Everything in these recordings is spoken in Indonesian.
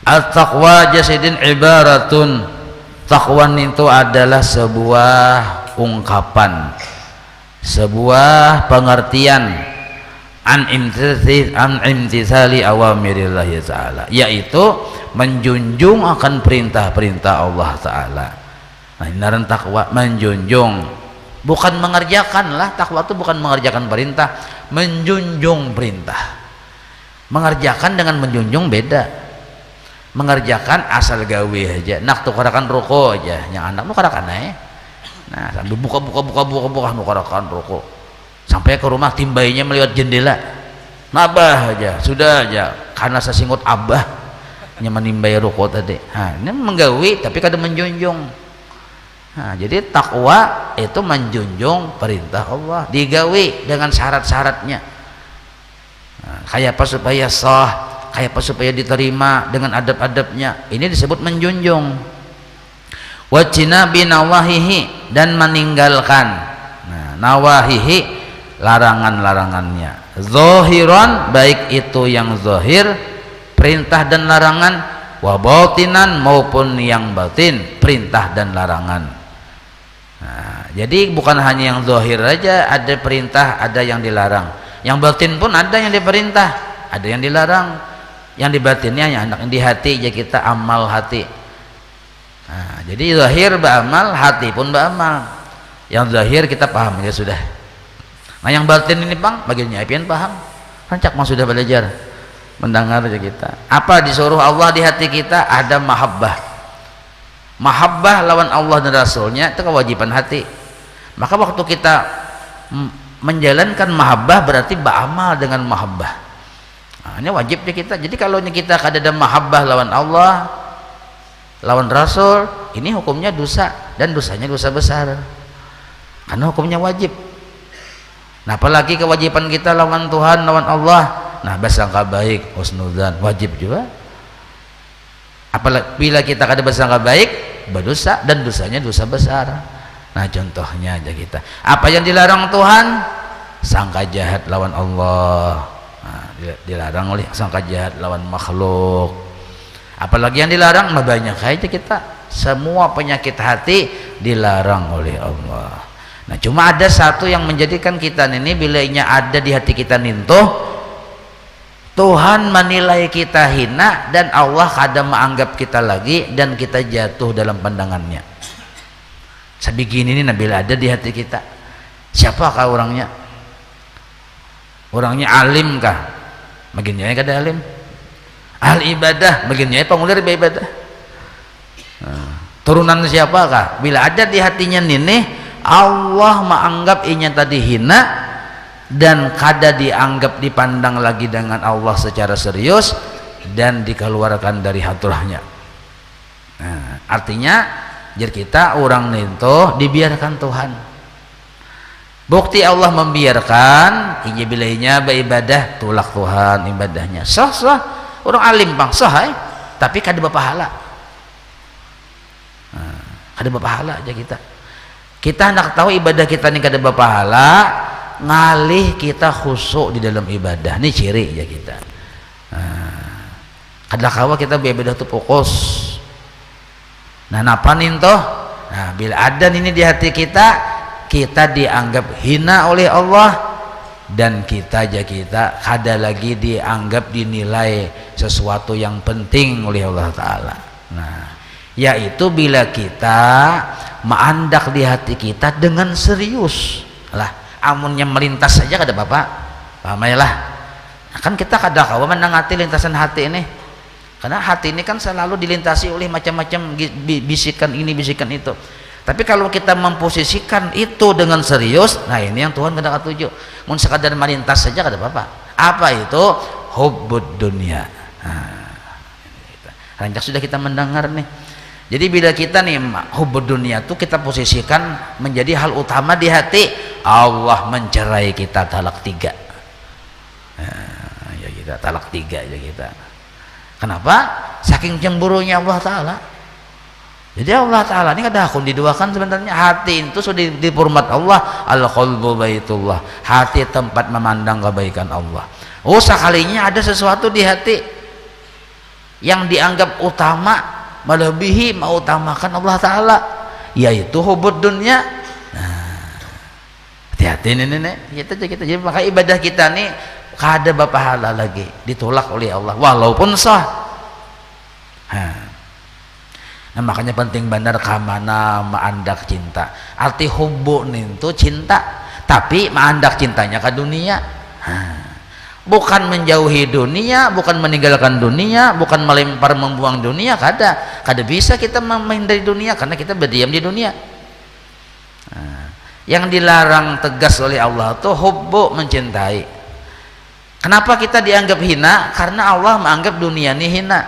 At-taqwa jasidin ibaratun, taqwa itu adalah sebuah ungkapan, sebuah pengertian an imtithali awamirillah ta'ala, yaitu menjunjung akan perintah-perintah Allah ta'ala. Nah, ini takwa, menjunjung, bukan mengerjakan lah. Takwa itu bukan mengerjakan perintah, menjunjung perintah. Mengerjakan dengan menjunjung beda. Mengerjakan asal gawe aja, nak tukarakan rokok aja, yang anak tukarakan nah sambil buka tukarakan rokok, sampai ke rumah timbainya melihat jendela, nabah aja, sudah aja, karena sesingut abah menimbai rokok tadi. Nah, ini menggawe tapi kada menjunjung. Nah, jadi takwa itu menjunjung perintah Allah, digawe dengan syarat-syaratnya. Nah, kayak apa supaya sah, kayak apa supaya diterima dengan adab-adabnya, ini disebut menjunjung. Wajinabi nawahihi, dan meninggalkan nawahihi, larangan-larangannya, zahiran, baik itu yang zahir perintah dan larangan, wa batinan, maupun yang batin perintah dan larangan. Nah, jadi bukan hanya yang zahir aja ada perintah, ada yang dilarang, yang batin pun ada yang diperintah, ada yang dilarang. Yang di batinnya yang anak di hati aja kita, amal hati. Nah, jadi zahir beramal, hati pun beramal. Yang zahir kita paham ya sudah. Nah, yang batin ini bang bagiannya pian paham. Rancak mah sudah belajar mendengar aja kita. Apa disuruh Allah di hati kita, ada mahabbah. Mahabbah lawan Allah dan Rasulnya itu kewajiban hati. Maka waktu kita menjalankan mahabbah berarti beramal dengan mahabbah. Nah, ini wajibnya kita. Jadi kalau kita ada mahabbah lawan Allah, lawan Rasul, ini hukumnya dosa, dan dosanya dosa besar karena hukumnya wajib. Nah, apalagi kewajiban kita lawan Tuhan, lawan Allah, nah bersangka baik, husnudzan, wajib juga. Apalagi bila kita kada bersangka baik, berdosa, dan dosanya dosa besar. Nah, contohnya aja kita, apa yang dilarang Tuhan, sangka jahat lawan Allah. Nah, dilarang oleh sangka jahat lawan makhluk. Apalagi yang dilarang mah banyak aja kita. Semua penyakit hati dilarang oleh Allah. Nah, cuma ada satu yang menjadikan kita ini bilanya ada di hati kita nintuh, Tuhan menilai kita hina dan Allah kadang menganggap kita lagi dan kita jatuh dalam pandangannya. Sebegini ini bila ada di hati kita. Siapakah orangnya? Orangnya alim kah? Bagiannya kada alim. Ahli ibadah, bagiannya pengulir ibadah. Turunan siapakah? Bila ada di hatinya nini, Allah menganggap inya tadi hina dan kada dianggap dipandang lagi dengan Allah secara serius dan dikeluarkan dari haturahnya. Nah, artinya jadi kita orang itu dibiarkan Tuhan. Bukti Allah membiarkan inya bilainya beribadah tulak Tuhan ibadahnya sah orang alim bang sah tapi kada berpahala. Kada berpahala aja kita hendak tahu ibadah kita ini kada berpahala, ngalih kita khusyuk di dalam ibadah, ini ciri ya kita. Kada kawa kita beribadah tuh fokus. Nah, napa nih toh? Nah, bila ada ini di hati kita dianggap hina oleh Allah dan kita kada lagi dianggap dinilai sesuatu yang penting oleh Allah Ta'ala. Nah, yaitu bila kita mengandak di hati kita dengan serius lah, amunnya melintas saja kada bapak paham ya lah. Nah, kan kita kada kawa menangati lintasan hati ini, karena hati ini kan selalu dilintasi oleh macam-macam bisikan ini bisikan itu. Tapi kalau kita memposisikan itu dengan serius, nah ini yang Tuhan kada katuju. Mun sekadar melintas saja kada apa-apa. Apa itu? Hubbud dunia. Nah, rancak sudah kita mendengar nih. Jadi bila kita nih hubbud dunia itu kita posisikan menjadi hal utama di hati, Allah mencerai kita talak 3. Nah, ya kita talak 3 aja kita. Kenapa? Saking cemburunya Allah Ta'ala. Jadi Allah Ta'ala ini kada akun diduakan sebenarnya. Hati itu sudah dipurmat Allah. Al-qalbu baitullah, hati tempat memandang kebaikan Allah. Oh, sekalinya ada sesuatu di hati yang dianggap utama, melebihi mengutamakan Allah Ta'ala, yaitu hubud dunia. Nah, hati-hati nih, kita jadi maka ibadah kita nih kada berpahala lagi, ditolak oleh Allah walaupun sah. Nah, makanya penting benar kamana maandak cinta. Arti hubbu itu cinta, tapi maandak cintanya ke dunia. Bukan menjauhi dunia, bukan meninggalkan dunia, bukan melempar membuang dunia, kada bisa kita menghindari dunia karena kita berdiam di dunia. Yang dilarang tegas oleh Allah itu hubbu, mencintai. Kenapa kita dianggap hina? Karena Allah menganggap dunia ini hina.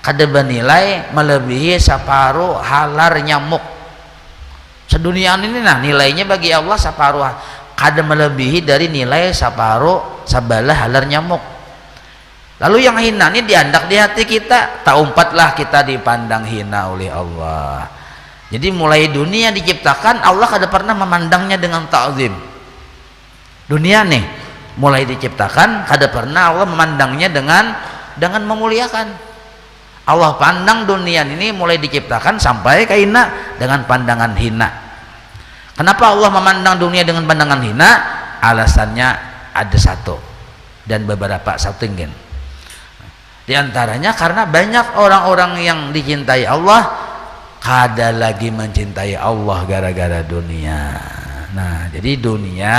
Kada bernilai melebihi separuh halar nyamuk sedunia ini. Nah, nilainya bagi Allah separuh, kada melebihi dari nilai separuh sabalah halar nyamuk. Lalu yang hina ini diandak di hati kita, tak umpatlah kita dipandang hina oleh Allah. Jadi mulai dunia diciptakan, Allah kada pernah memandangnya dengan ta'zim. Dunia nih mulai diciptakan, kada pernah Allah memandangnya dengan memuliakan. Allah pandang dunia ini mulai diciptakan sampai ke hina dengan pandangan hina. Kenapa Allah memandang dunia dengan pandangan hina? Alasannya ada satu dan beberapa, satu ingin. Di antaranya karena banyak orang-orang yang dicintai Allah kada lagi mencintai Allah gara-gara dunia. Nah, jadi dunia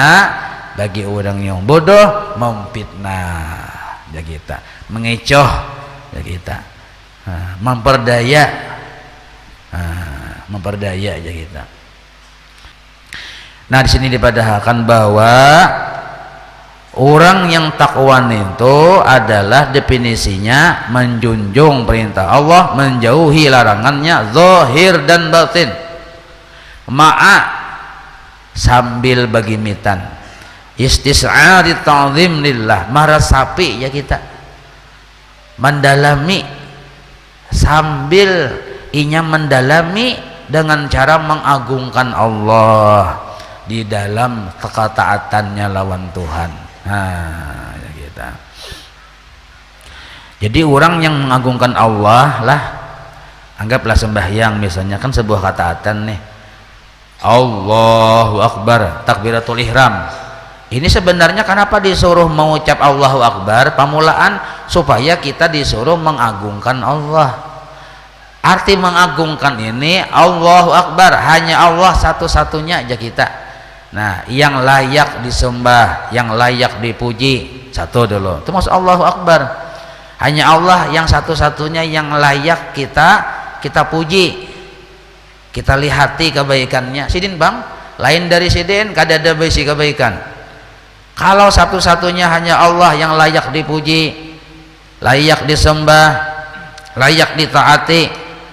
bagi orang yang bodoh memfitnah ya kita, mengecoh ya kita, memperdaya aja kita. Nah, di sini dipadahkan bahwa orang yang takwa itu adalah definisinya menjunjung perintah Allah, menjauhi larangannya, zahir dan batin, ma'a sambil bagi mitan, istis'ari ta'zim lillah, marasapi ya kita, mendalami sambil inya mendalami dengan cara mengagungkan Allah di dalam ketaatannya lawan Tuhan. Nah, ya kita. Jadi orang yang mengagungkan Allah lah, anggaplah sembahyang misalnya, kan sebuah ketaatan nih, Allahu Akbar, takbiratul ihram. Ini sebenarnya kenapa disuruh mengucap Allahu Akbar pamulaan? Supaya kita disuruh mengagungkan Allah. Arti mengagungkan ini Allahu Akbar, hanya Allah satu-satunya aja kita. Nah, yang layak disembah, yang layak dipuji, satu dulu itu maksud Allahu Akbar. Hanya Allah yang satu-satunya yang layak kita puji, kita lihati kebaikannya. Sidin bang, lain dari sidin kada ada besi kebaikan. Kalau satu-satunya hanya Allah yang layak dipuji, layak disembah, layak ditaati,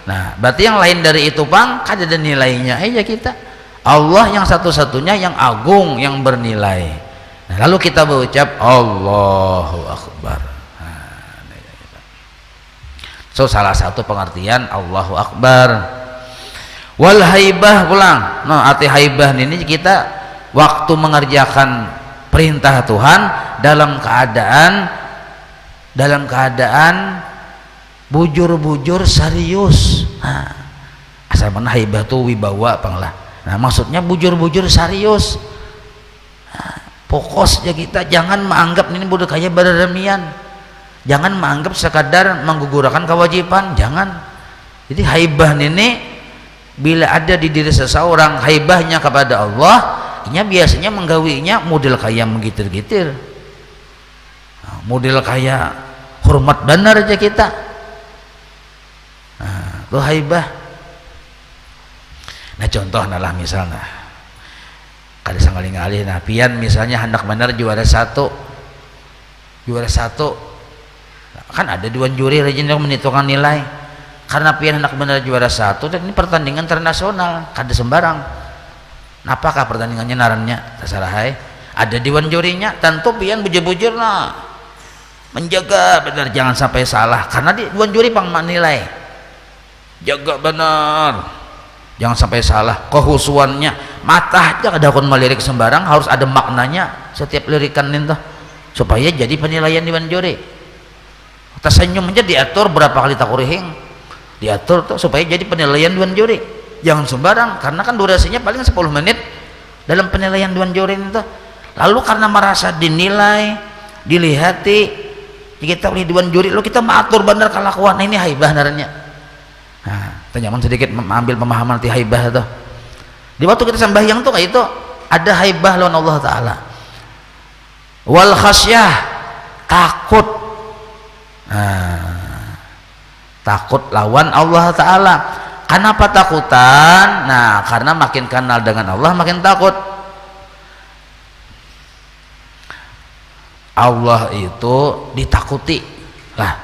nah berarti yang lain dari itu bang kada ada nilainya aja kita. Allah yang satu-satunya yang agung, yang bernilai. Nah, lalu kita berucap Allahu Akbar. So salah satu pengertian Allahu Akbar. Wal haibah pulang. Nah, arti haibah ini kita waktu mengerjakan perintah Tuhan dalam keadaan bujur-bujur serius. Nah, asal mana haibah tuh wibawa panglah. Nah, maksudnya bujur-bujur serius. Nah, fokus ya kita, jangan menganggap ini budak kayak berremian, jangan menganggap sekadar menggugurkan kewajiban, jangan. Jadi haibah ini bila ada di diri seseorang, haibahnya kepada Allah, ini biasanya menggawinya model kayak menggitir-gitir, model kayak hormat benar aja kita. Nah, itu haibah. Nah, contoh nalah misalnya kada sangali-ngali, nah pian misalnya hendak benar juara satu, kan ada dua juri rajin yang menentukan nilai. Karena pian hendak benar juara satu, dan ini pertandingan internasional kada sembarang. Apakah pertandingannya narannya terserah hai, ada dewan jurinya, tentu pian bujur-bujur lah menjaga benar jangan sampai salah, karena di dewan juri pang nilai, jaga benar jangan sampai salah, kehusuannya mata aja kada akan melirik sembarang, harus ada maknanya setiap lirikan itu. supaya jadi penilaian Dewan Juri. Tersenyum aja diatur berapa kali takurihing, diatur tuh supaya jadi penilaian Dewan Juri. Jangan sembarang, karena kan durasinya paling 10 menit dalam penilaian Dewan Juri itu. Lalu karena merasa dinilai, dilihati, kita oleh Dewan Juri, lo kita mengatur benar kelakuan ini haibah naranya. Nah, jangan sedikit mengambil pemahaman di haibah itu. Di waktu kita sembahyang tuh kayak itu ada haibah lawan Allah Taala. Wal khasyah, takut. Nah, takut lawan Allah Taala. Kenapa takutan? Nah, karena makin kenal dengan Allah makin takut. Allah itu ditakuti lah.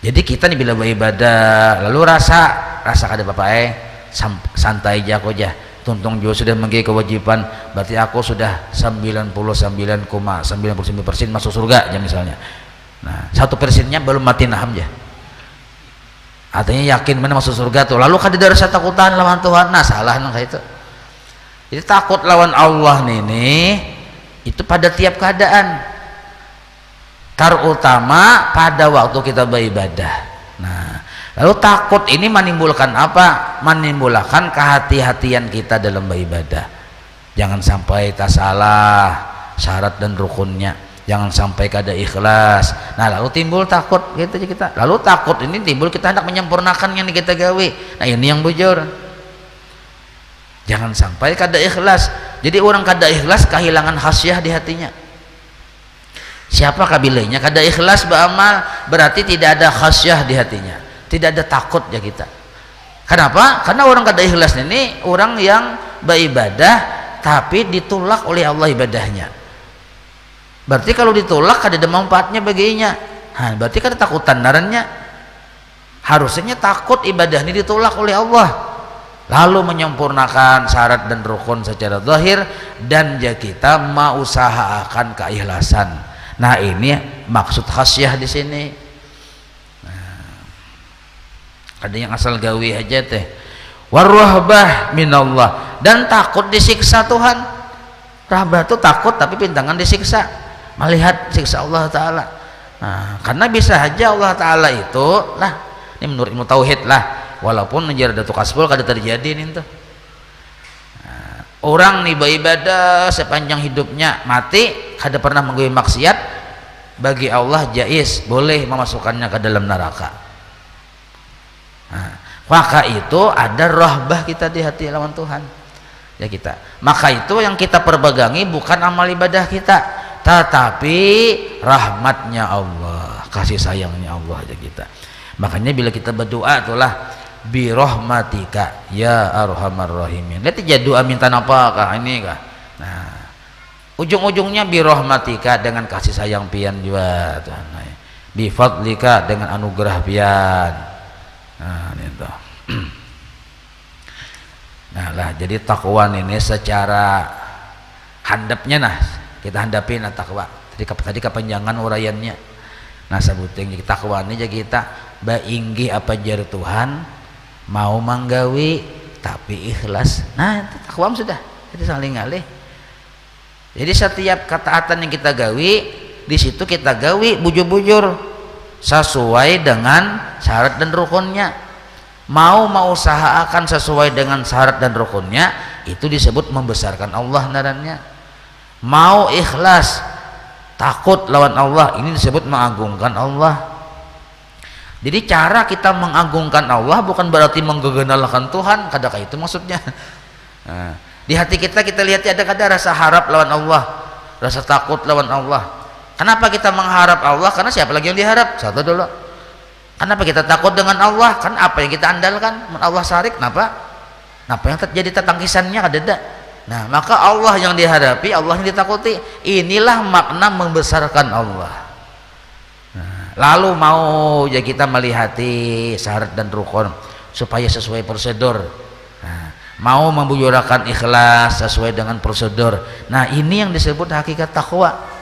Jadi kita nih bila beribadah lalu rasa kada bapak santai aja aku aja. Tuntung juga sudah mengikuti kewajiban, berarti aku sudah 99,99% masuk surga ya misalnya. Nah, 1%-nya belum mati naham ya. Artinya yakin mana masuk surga tuh. Lalu kada ada rasa takutan lawan Tuhan. Nah, salah nang itu. Jadi takut lawan Allah nih itu pada tiap keadaan. Terutama pada waktu kita beribadah. Nah, lalu takut ini menimbulkan apa? Menimbulkan kehati-hatian kita dalam beribadah. Jangan sampai tak salah syarat dan rukunnya. Jangan sampai kada ikhlas. Nah, lalu timbul takut gitu kita. Lalu takut ini timbul kita hendak menyempurnakan yang kita gawe. Nah, ini yang bujur. Jangan sampai kada ikhlas. Jadi orang kada ikhlas kehilangan khasyah di hatinya. Siapa kabilainya kada ikhlas beramal, berarti tidak ada khasyah di hatinya, tidak ada takut ya kita. Kenapa? Karena orang kada ikhlas ini orang yang beribadah tapi ditolak oleh Allah ibadahnya. Berarti kalau ditolak kada ada manfaatnya baginya. Nah, berarti kada takutan narannya. Harusnya takut ibadah ini ditolak oleh Allah. Lalu menyempurnakan syarat dan rukun secara zahir dan ya kita mengusahakan keikhlasan. Nah, ini maksud khasyah di sini. Nah, ada yang asal gawe aja teh. Warahbah minallah, dan takut disiksa Tuhan. Rahbah itu takut tapi pintangan disiksa, melihat siksa Allah Taala. Nah, karena bisa aja Allah Taala itu lah, ini menurut ilmu tauhid lah, walaupun menjadi kasbul kada terjadi nih tuh. Orang nih beribadah sepanjang hidupnya, mati kada pernah menggui maksiat, bagi Allah jais, boleh memasukkannya ke dalam neraka. Nah, maka itu ada rahbah kita di hati lawan Tuhan ya kita. Maka itu yang kita perbagangi bukan amal ibadah kita, tetapi rahmatnya Allah, kasih sayangnya Allah aja kita. Makanya bila kita berdoa itulah birahmatika ya arhamar rahimin. Lihat aja doa minta apakah ini kah? Nah, ujung-ujungnya birahmatika dengan kasih sayang pian juga Tuhan. Bi fadlika dengan anugerah pian. Nah, itu. Nah lah, jadi takwa ini secara handapnya nah kita handapin takwa. Tadi kepanjangan uraiannya. Nah, sebuting takwa ini jadi kita bainggi apa jar Tuhan, mau manggawi tapi ikhlas. Nah, itu takwa sudah. Jadi saling ngalih. Jadi setiap ketaatan yang kita gawi, di situ kita gawi bujur-bujur sesuai dengan syarat dan rukunnya. Mau usahakan sesuai dengan syarat dan rukunnya, itu disebut membesarkan Allah narannya. Mau ikhlas, takut lawan Allah, ini disebut mengagungkan Allah. Jadi cara kita mengagungkan Allah bukan berarti menggegenalkan Tuhan, kadang itu maksudnya. Nah, di hati kita lihat ada kadang rasa harap lawan Allah, rasa takut lawan Allah. Kenapa kita mengharap Allah? Karena siapa lagi yang diharap? Satu dulu. Kenapa kita takut dengan Allah? Kan apa yang kita andalkan? Allah syarik, kenapa yang terjadi tetangkisannya ada. Nah, maka Allah yang dihadapi, Allah yang ditakuti. Inilah makna membesarkan Allah. Nah, lalu mau ya kita melihati syarat dan rukun supaya sesuai prosedur. Nah, mau membujurakan ikhlas sesuai dengan prosedur. Nah, ini yang disebut hakikat takwa.